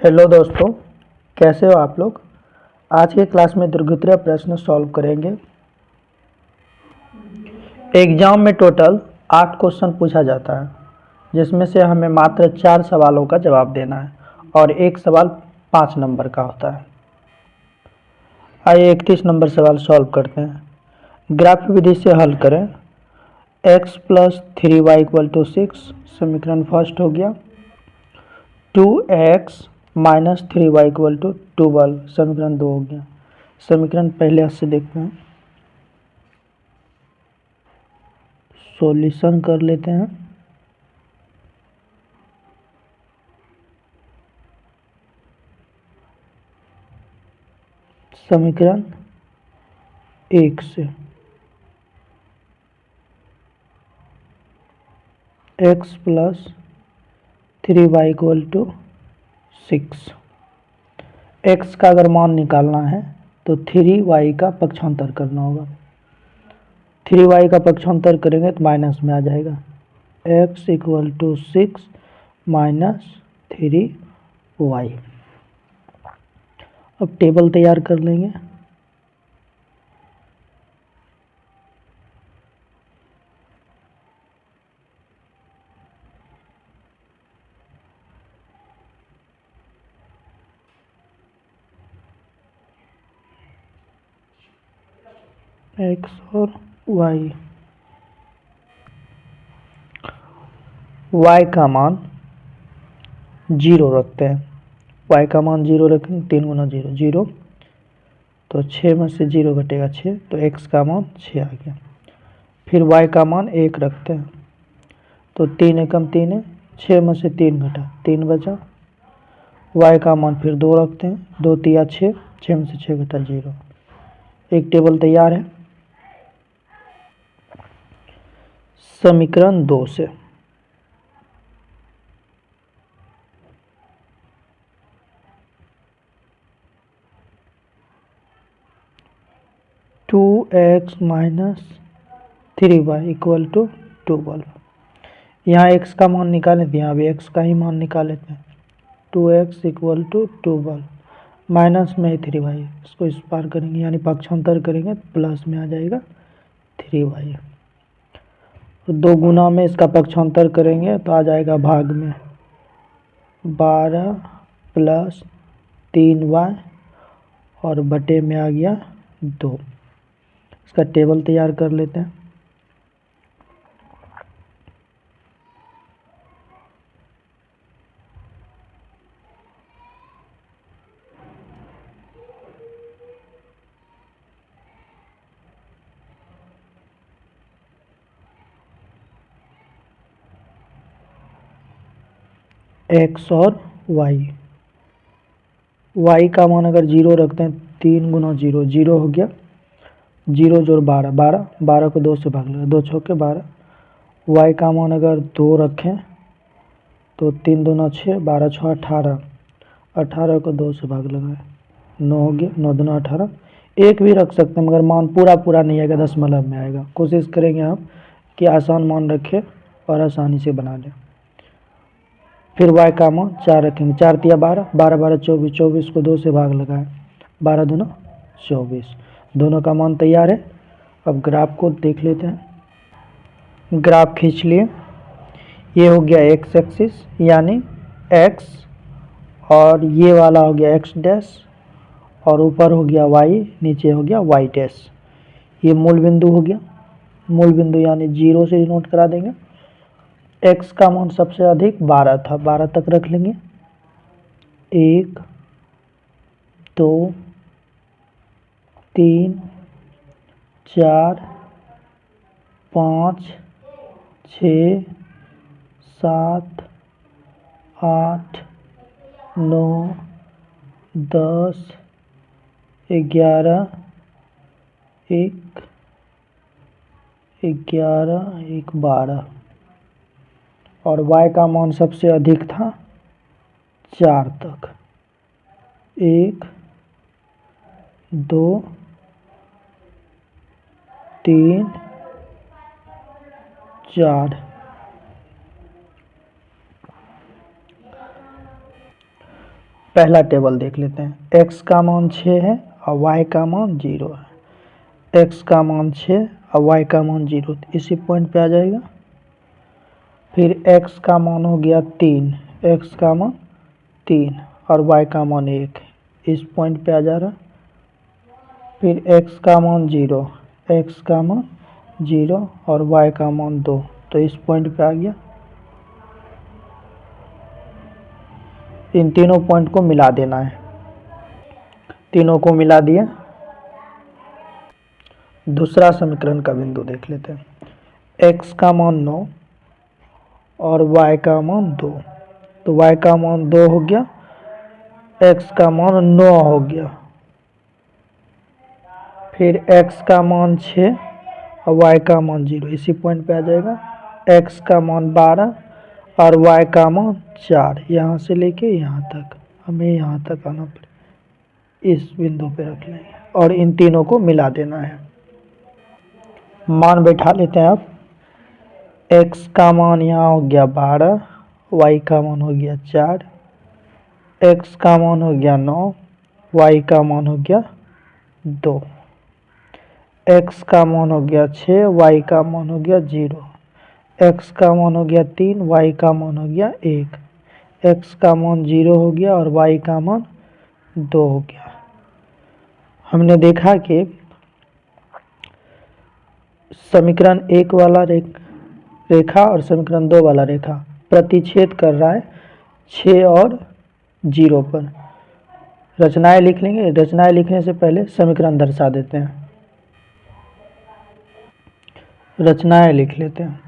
Hello दोस्तों, कैसे हो आप लोग। आज के क्लास में दीर्घितीय प्रश्न सॉल्व करेंगे। एग्जाम में टोटल 8 क्वेश्चन पूछा जाता है, जिसमें से हमें मात्र 4 सवालों का जवाब देना है और एक सवाल 5 नंबर का होता है। आइए 31 नंबर सवाल सॉल्व करते हैं। ग्राफ विधि से हल करें। x + 3y = 6 समीकरण फर्स्ट हो गया। 2x - 3y = 12 समीकरण 2 हो गया। समीकरण पहले से देखते हैं, सॉल्यूशन कर लेते हैं। समीकरण 1 से x + 3y = 6। x का अगर मान निकालना है तो 3y का पक्षांतर करना होगा। 3y का पक्षांतर करेंगे तो माइनस में आ जाएगा। x = 6 - 3y। अब टेबल तैयार कर लेंगे। x और y का मान 0 रखते हैं। y का मान 0 रखें, 3 × 0 0, तो 6 में से 0 घटेगा 6, तो x का मान 6 आ गया। फिर y का मान 1 रखते हैं, तो 3 एकम 3 है, 6 में से 3 घटा 3 बचा। y का मान फिर 2 रखते हैं, 2 तिया 6, 6 में से 6 घटा 0। एक टेबल तैयार है। समीकरण 2 से 2x - 3y = 12। यहाँ x का मान निकाले थे, यहाँ भी x का ही मान निकाले थे। 2x = 12 माइनस में 3y, इसको इस पार करेंगे यानी पक्षांतर करेंगे तो प्लस में आ जाएगा 3y। तो 2 गुना में इसका पक्षांतर करेंगे तो आ जाएगा भाग में 12 + 3y और बटे में आ गया 2। इसका टेबल तैयार कर लेते हैं। x और y का मान अगर 0 रखते हैं, 3 × 0 0 हो गया, 0 जोड़ 12 12, 12 को 2 से भाग लगा, 2 छक्के 12। y का मान अगर 2 रखें तो 3 दूना 6, 12 6 18, 18 को 2 से भाग लगाए, 9 हो गया, 9 दूना 18। एक भी रख सकते हैं मगर मान पूरा नहीं आएगा, दशमलव में आएगा। कोशिश करेंगे हम कि आसान मान रखें और आसानी से बना लें। फिर y का मान 4 रखेंगे, 4 तिया 12, 12 12 24, 24 को 2 से भाग लगाए, 12 दूना 24। दोनों का मान तैयार है। अब ग्राफ को देख लेते हैं। ग्राफ खींच लिए। ये हो गया x एक्सिस यानी x, और ये वाला हो गया x डैश, और ऊपर हो गया y, नीचे हो गया y डैश। ये मूल बिंदु हो गया। मूल बिंदु यानी 0 से नोट करा देंगे। x का मान सबसे अधिक 12 था, 12 तक रख लेंगे। 1 2 3 4 5 6 7 8 9 10 11 1 11 1 12, और y का मान सबसे अधिक था 4 तक। 1 2 3 4। पहला टेबल देख लेते हैं। x का मान 6 है और y का मान 0 है। x का मान 6 और y का मान 0, इसी पॉइंट पे आ जाएगा। फिर x का मान हो गया 3, x का मान 3 और y का मान 1, इस पॉइंट पे आ जा रहा। फिर x का मान 0, x का मान 0 और y का मान 2, तो इस पॉइंट पे आ गया। इन तीनों पॉइंट को मिला देना है। तीनों को मिला दिया। दूसरा समीकरण का बिंदु देख लेते हैं। x का मान 9 और y का मान 2, तो y का मान 2 हो गया, x का मान 9 हो गया। फिर x का मान 6 और y का मान 0, इसी पॉइंट पे आ जाएगा। x का मान 12 और y का मान 4, यहाँ से लेके यहाँ तक, हमें यहाँ तक आना पड़े, इस बिंदु पे रख लेंगे और इन तीनों को मिला देना है। मान बैठा लेते हैं अब। x का मान यहाँ हो गया 12, y का मान हो गया 4, x का मान हो गया 9, y का मान हो गया 2, x का मान हो गया 6, y का मान हो गया 0, x का मान हो गया 3, y का मान हो गया 1, x का मान 0 हो गया और y का मान 2 हो गया। हमने देखा कि समीकरण 1 वाला रेखा और समीकरण 2 वाला रेखा प्रतिच्छेद कर रहा है 6 और 0 पर। रचनाएं लिख लेंगे। रचनाएं लिखने से पहले समीकरण दर्शा देते हैं। रचनाएं लिख लेते हैं।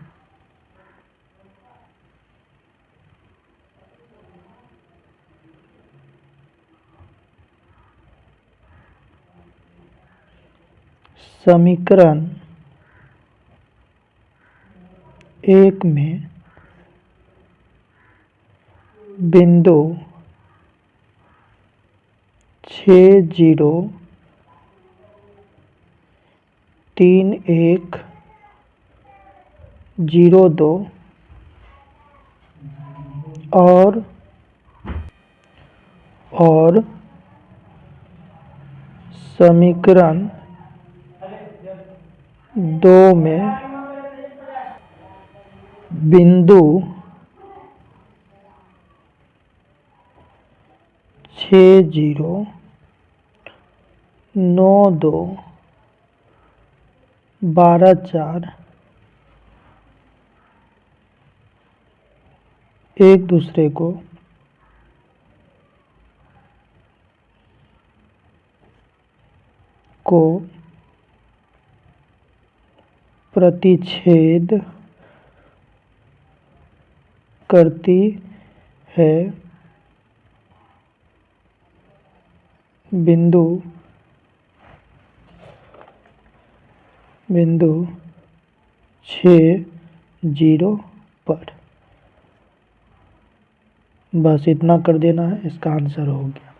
समीकरण 1 में बिंदु 6 0 3 1 0 2 और समीकरण 2 में बिंदु 6 0 9 2 12 4 एक दूसरे को प्रतिच्छेद करती है। बिंदु 6 0 पर। बस इतना कर देना है, इसका आंसर हो गया।